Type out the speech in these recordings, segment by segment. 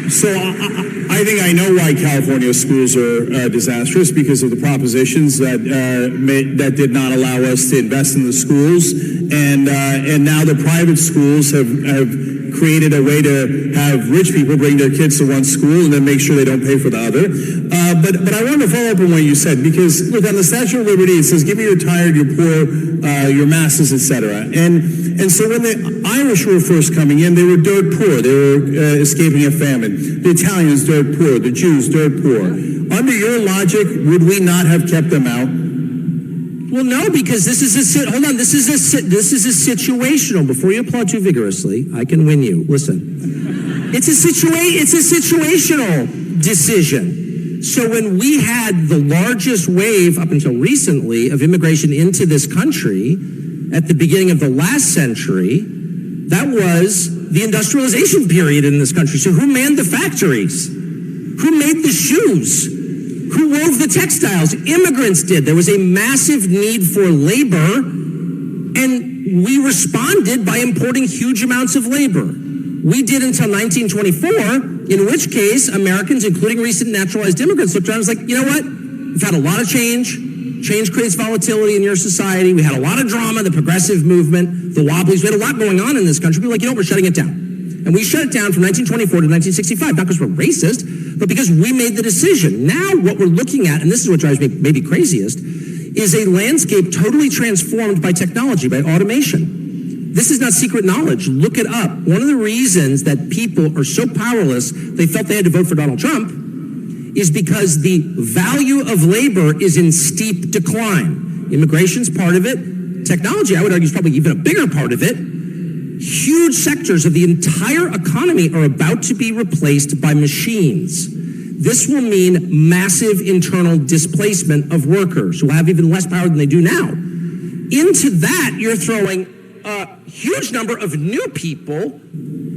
So I think I know why California schools are disastrous, because of the propositions that did not allow us to invest in the schools, and now the private schools have created a way to have rich people bring their kids to one school and then make sure they don't pay for the other. But I wanted to follow up on what you said, because look, on the Statue of Liberty it says, "Give me your tired, your poor, your masses, etc." And so when the Irish were first coming in, they were dirt poor. They were escaping a famine. The Italians dirt poor. The Jews dirt poor. Under your logic, would we not have kept them out? Well, no, because this is a situational. Before you applaud too vigorously, I can win you. Listen, it's a situational decision. So when we had the largest wave up until recently of immigration into this country at the beginning of the last century, that was the industrialization period in this country. So who manned the factories? Who made the shoes? Who wove the textiles? Immigrants did. There was a massive need for labor, and we responded by importing huge amounts of labor. We did until 1924, in which case Americans, including recent naturalized immigrants, looked around and was like, you know what? We've had a lot of change. Change creates volatility in your society. We had a lot of drama, the progressive movement, the Wobblies. We had a lot going on in this country. We were like, you know what? We're shutting it down. And we shut it down from 1924 to 1965, not because we're racist, but because we made the decision. Now what we're looking at, and this is what drives me maybe craziest, is a landscape totally transformed by technology, by automation. This is not secret knowledge. Look it up. One of the reasons that people are so powerless, they felt they had to vote for Donald Trump, is because the value of labor is in steep decline. Immigration's part of it. Technology, I would argue, is probably even a bigger part of it. Huge sectors of the entire economy are about to be replaced by machines. This will mean massive internal displacement of workers who have even less power than they do now. Into that, you're throwing a huge number of new people.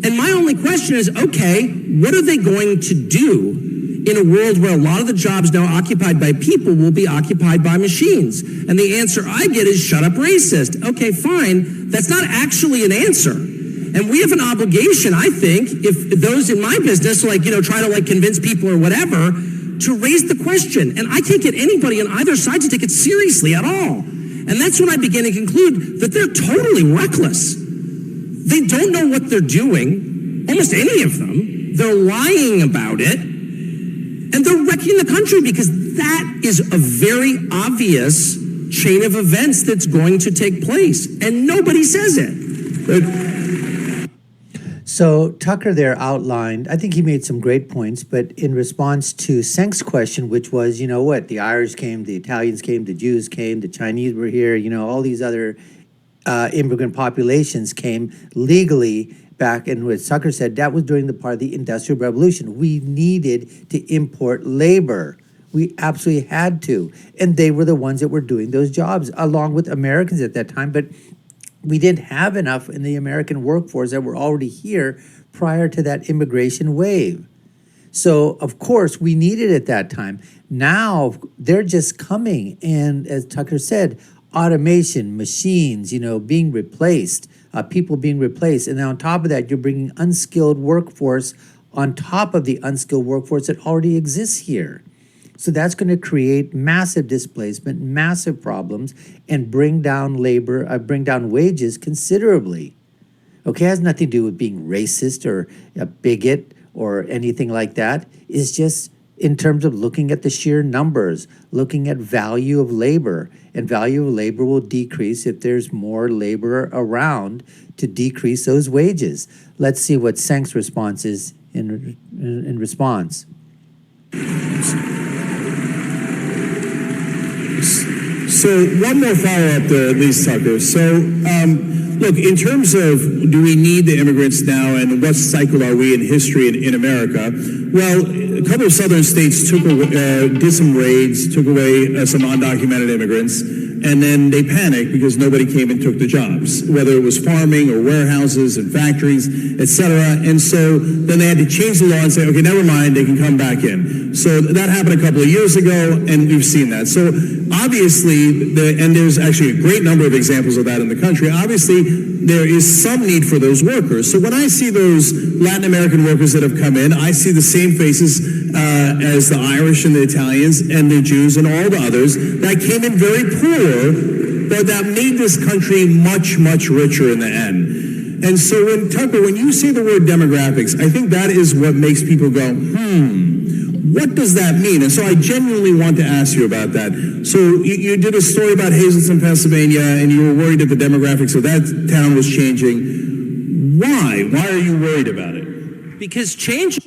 And my only question is, okay, what are they going to do in a world where a lot of the jobs now occupied by people will be occupied by machines? And the answer I get is, shut up, racist. Okay, fine. That's not actually an answer. And we have an obligation, I think, if those in my business, try to convince people or whatever, to raise the question. And I can't get anybody on either side to take it seriously at all. And that's when I begin to conclude that they're totally reckless. They don't know what they're doing, almost any of them. They're lying about it. And they're wrecking the country, because that is a very obvious chain of events that's going to take place. And nobody says it. So Tucker there outlined, I think he made some great points, but in response to Cenk's question, which was, the Irish came, the Italians came, the Jews came, the Chinese were here, all these other immigrant populations came legally back, and what Tucker said, that was during the part of the Industrial Revolution. We needed to import labor. We absolutely had to. And they were the ones that were doing those jobs, along with Americans at that time. But we didn't have enough in the American workforce that were already here prior to that immigration wave. So, of course, we needed it at that time. Now, they're just coming. And as Tucker said, automation, machines, being replaced, people being replaced. And then on top of that, you're bringing unskilled workforce on top of the unskilled workforce that already exists here. So that's going to create massive displacement, massive problems, and bring down bring down wages considerably. Okay, it has nothing to do with being racist or a bigot or anything like that. It's just in terms of looking at the sheer numbers, looking at value of labor. And value of labor will decrease if there's more labor around to decrease those wages. Let's see what Cenk's response is in response. So one more follow-up to Lisa Tucker. So, look, in terms of do we need the immigrants now, and what cycle are we in history in America? Well, a couple of southern states did some raids, took away some undocumented immigrants. and then they panicked because nobody came and took the jobs, whether it was farming or warehouses and factories, etc. And so then they had to change the law and say, okay, never mind, they can come back in. So that happened a couple of years ago, and we've seen that. So obviously, and there's actually a great number of examples of that in the country, obviously there is some need for those workers. So when I see those Latin American workers that have come in, I see the same faces as the Irish and the Italians and the Jews and all the others that came in very poor, but that made this country much, much richer in the end. And so Tucker, when you say the word demographics, I think that is what makes people go, what does that mean? And so I genuinely want to ask you about that. So you did a story about Hazleton, Pennsylvania, and you were worried that the demographics of that town was changing. Why? Why are you worried about it? Because change...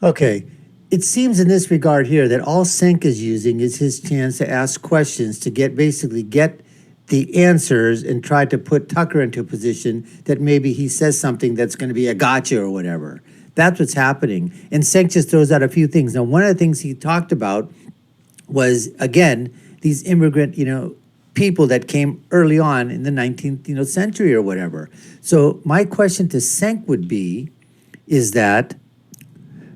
Okay. It seems in this regard here that all Cenk is using is his chance to ask questions to basically get the answers and try to put Tucker into a position that maybe he says something that's going to be a gotcha or whatever. That's what's happening. And Cenk just throws out a few things. Now, one of the things he talked about was, again, these immigrant, people that came early on in the 19th, century or whatever. So my question to Cenk would be, is that,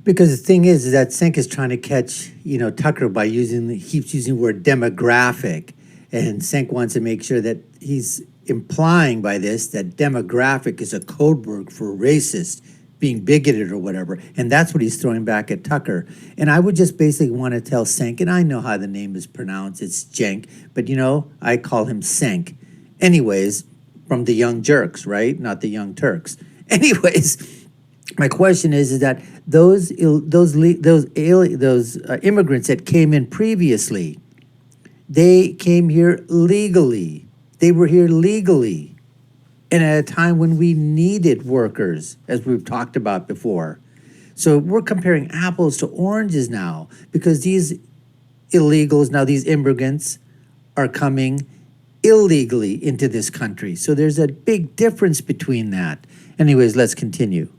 because the thing is that Cenk is trying to catch, Tucker by keeps using the word demographic. And Cenk wants to make sure that he's implying by this that demographic is a code word for racist, being bigoted or whatever. And that's what he's throwing back at Tucker. And I would just basically want to tell Cenk, and I know how the name is pronounced, it's Cenk, but I call him Cenk. Anyways, from the Young Turks, right? Not the Young Turks. Anyways, my question is that those immigrants that came in previously, they came here legally. They were here legally, and at a time when we needed workers, as we've talked about before. So we're comparing apples to oranges now, because these illegals, now these immigrants, are coming illegally into this country. So there's a big difference between that. Anyways, let's continue.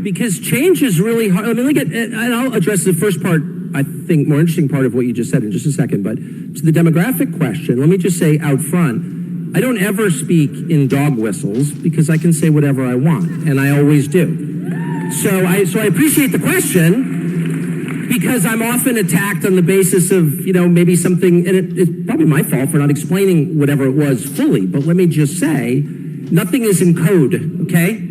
Because change is really hard. And I'll address the first part, I think, more interesting part of what you just said in just a second. But to the demographic question, let me just say out front, I don't ever speak in dog whistles because I can say whatever I want, and I always do. So I appreciate the question, because I'm often attacked on the basis of, maybe something, and it's probably my fault for not explaining whatever it was fully. But let me just say, nothing is in code, okay?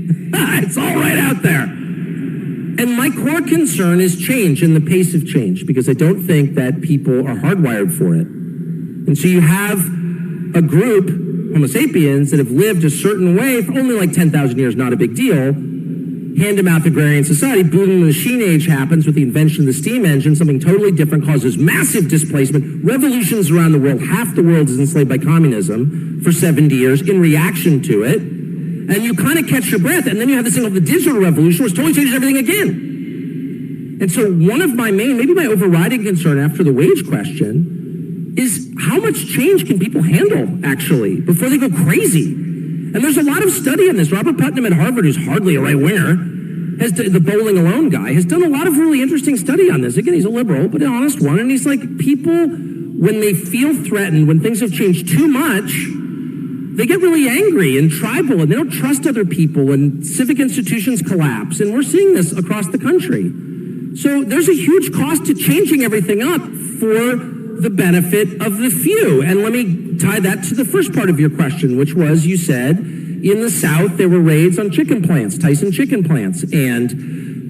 It's all right out there. And my core concern is change and the pace of change, because I don't think that people are hardwired for it. And so you have a group, Homo sapiens, that have lived a certain way for only like 10,000 years, not a big deal. Hand-to-mouth agrarian society, boom, the machine age happens with the invention of the steam engine, something totally different, causes massive displacement, revolutions around the world. Half the world is enslaved by communism for 70 years in reaction to it. And you kind of catch your breath, and then you have this thing of the digital revolution, which totally changes everything again. And so one of my maybe my overriding concern after the wage question is how much change can people handle, actually, before they go crazy? And there's a lot of study on this. Robert Putnam at Harvard, who's hardly a right-winger, the bowling alone guy, has done a lot of really interesting study on this. Again, he's a liberal, but an honest one. And he's like, people, when they feel threatened, when things have changed too much, they get really angry and tribal, and they don't trust other people, and civic institutions collapse. And we're seeing this across the country. So there's a huge cost to changing everything up for the benefit of the few. And let me tie that to the first part of your question, which was, you said, in the South, there were raids on chicken plants, Tyson chicken plants. And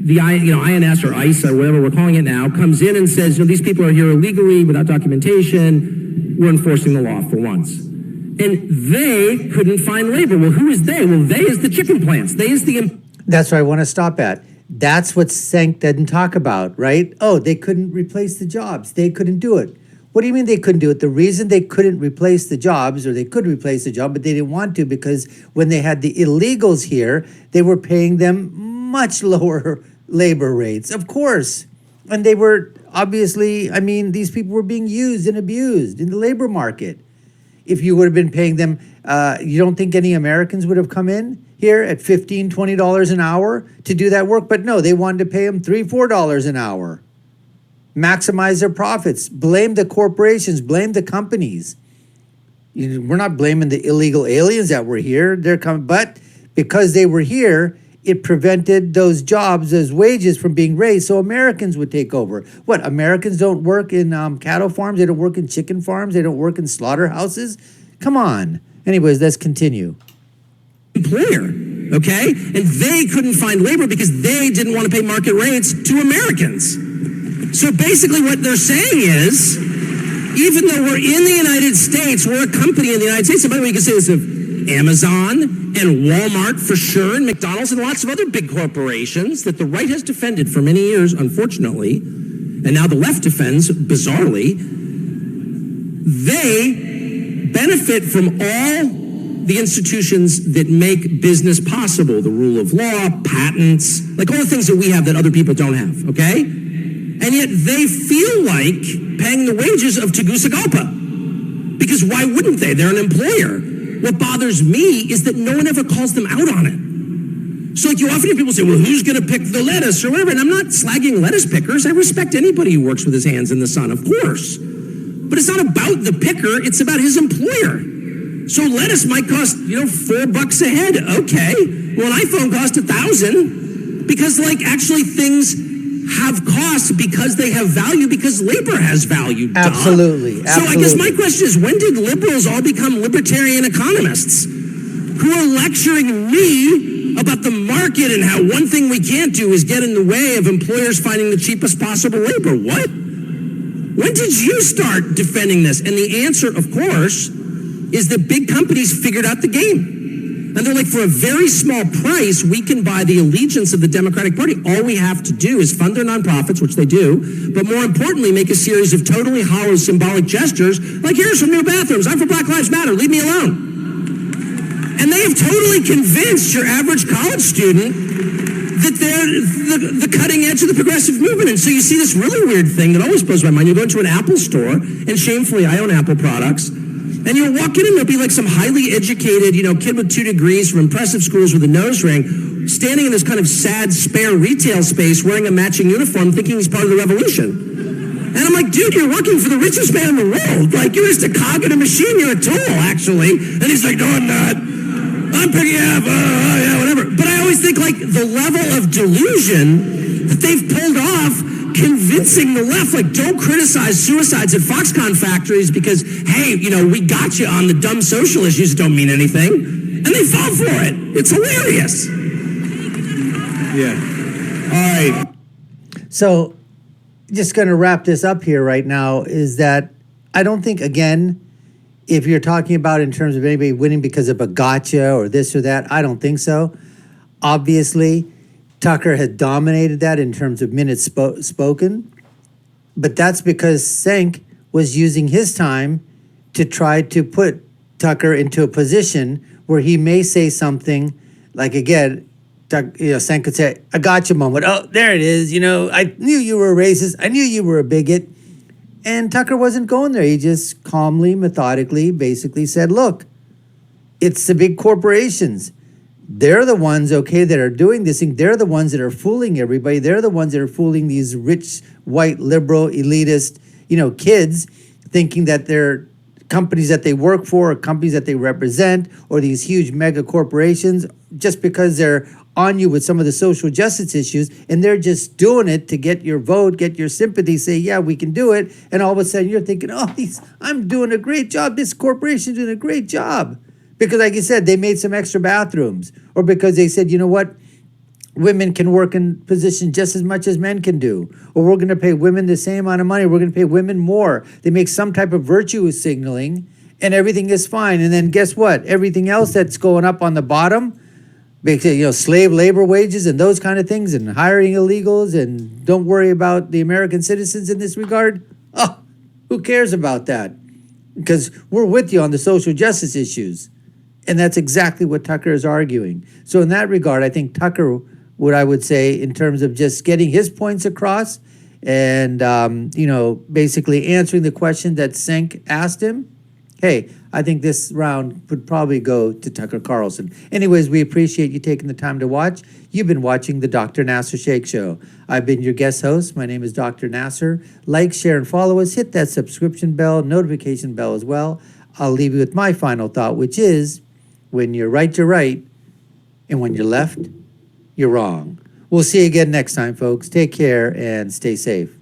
the INS or ICE or whatever we're calling it now comes in and says, these people are here illegally without documentation. We're enforcing the law for once. And they couldn't find labor. Well, who is they? Well, they is the chicken plants. They is the... That's what I want to stop at. That's what Cenk didn't talk about, right? Oh, they couldn't replace the jobs. They couldn't do it. What do you mean they couldn't do it? The reason they couldn't replace the jobs, or they could replace the job, but they didn't want to, because when they had the illegals here, they were paying them much lower labor rates, of course. And they were obviously, these people were being used and abused in the labor market. If you would have been paying them, you don't think any Americans would have come in here at $15, $20 an hour to do that work? But no, they wanted to pay them $3, $4 an hour. maximize their profits, blame the corporations, blame the companies. We're not blaming the illegal aliens that were here. They're coming, but because they were here, it prevented those jobs, those wages from being raised, so Americans would take over. What, Americans don't work in cattle farms? They don't work in chicken farms? They don't work in slaughterhouses? Come on. Anyways, let's continue. Employer, okay? And they couldn't find labor because they didn't want to pay market rates to Americans. So basically what they're saying is, even though we're in the United States, we're a company in the United States. And by the way, you can say this of Amazon and Walmart for sure, and McDonald's and lots of other big corporations that the right has defended for many years, unfortunately, and now the left defends, bizarrely. They benefit from all the institutions that make business possible, the rule of law, patents, like all the things that we have that other people don't have, okay? And yet they feel like paying the wages of Tegucigalpa. Because why wouldn't they? They're an employer. What bothers me is that no one ever calls them out on it. So like you often hear people say, well, who's going to pick the lettuce or whatever? And I'm not slagging lettuce pickers. I respect anybody who works with his hands in the sun, of course. But it's not about the picker. It's about his employer. So lettuce might cost, $4 a head. Okay. Well, an iPhone costs $1,000 because like actually things have costs because they have value, because labor has value. Absolutely. So I guess my question is, when did liberals all become libertarian economists who are lecturing me about the market and how one thing we can't do is get in the way of employers finding the cheapest possible labor? What? When did you start defending this? And the answer, of course, is that big companies figured out the game. And they're like, for a very small price, we can buy the allegiance of the Democratic Party. All we have to do is fund their nonprofits, which they do, but more importantly, make a series of totally hollow symbolic gestures, like here's some new bathrooms, I'm for Black Lives Matter, leave me alone. And they have totally convinced your average college student that they're the cutting edge of the progressive movement. And so you see this really weird thing that always blows my mind. You go into an Apple store, and shamefully, I own Apple products, and you'll walk in and there'll be like some highly educated, kid with 2 degrees from impressive schools with a nose ring, standing in this kind of sad, spare retail space wearing a matching uniform, thinking he's part of the revolution. And I'm like, dude, you're working for the richest man in the world. Like, you're just a cog in a machine. You're a tool, actually. And he's like, no, I'm not. I'm picking up. Yeah, whatever. But I always think, like, the level of delusion that they've pulled off convincing the left, like, don't criticize suicides at Foxconn factories because, hey, we got you on the dumb social issues that don't mean anything. And they fall for it. It's hilarious. Yeah. All right. So, just going to wrap this up here right now is that I don't think, again, if you're talking about in terms of anybody winning because of a gotcha or this or that, I don't think so. Obviously, Tucker had dominated that in terms of minutes spoken, but that's because Cenk was using his time to try to put Tucker into a position where he may say something like, again, Cenk could say, a gotcha moment. Oh, there it is. I knew you were a racist. I knew you were a bigot. And Tucker wasn't going there. He just calmly, methodically, basically said, look, it's the big corporations. They're the ones, that are doing this thing. They're the ones that are fooling everybody. They're the ones that are fooling these rich, white, liberal, elitist, kids, thinking that they're companies that they work for or companies that they represent or these huge mega corporations just because they're on you with some of the social justice issues, and they're just doing it to get your vote, get your sympathy, say, yeah, we can do it. And all of a sudden you're thinking, I'm doing a great job. This corporation's doing a great job. Because like you said, they made some extra bathrooms, or because they said, you know what, women can work in positions just as much as men can do, or we're going to pay women the same amount of money, we're going to pay women more. They make some type of virtue signaling, and everything is fine. And then guess what? Everything else that's going up on the bottom, because slave labor wages and those kind of things, and hiring illegals, and don't worry about the American citizens in this regard. Oh, who cares about that? Because we're with you on the social justice issues. And that's exactly what Tucker is arguing. So in that regard, I think Tucker, what I would say in terms of just getting his points across and, basically answering the question that Cenk asked him, hey, I think this round would probably go to Tucker Carlson. Anyways, we appreciate you taking the time to watch. You've been watching the Dr. Nasir Shaikh Show. I've been your guest host. My name is Dr. Nasir. Like, share, and follow us. Hit that subscription bell, notification bell as well. I'll leave you with my final thought, which is, when you're right, you're right. And when you're left, you're wrong. We'll see you again next time, folks. Take care and stay safe.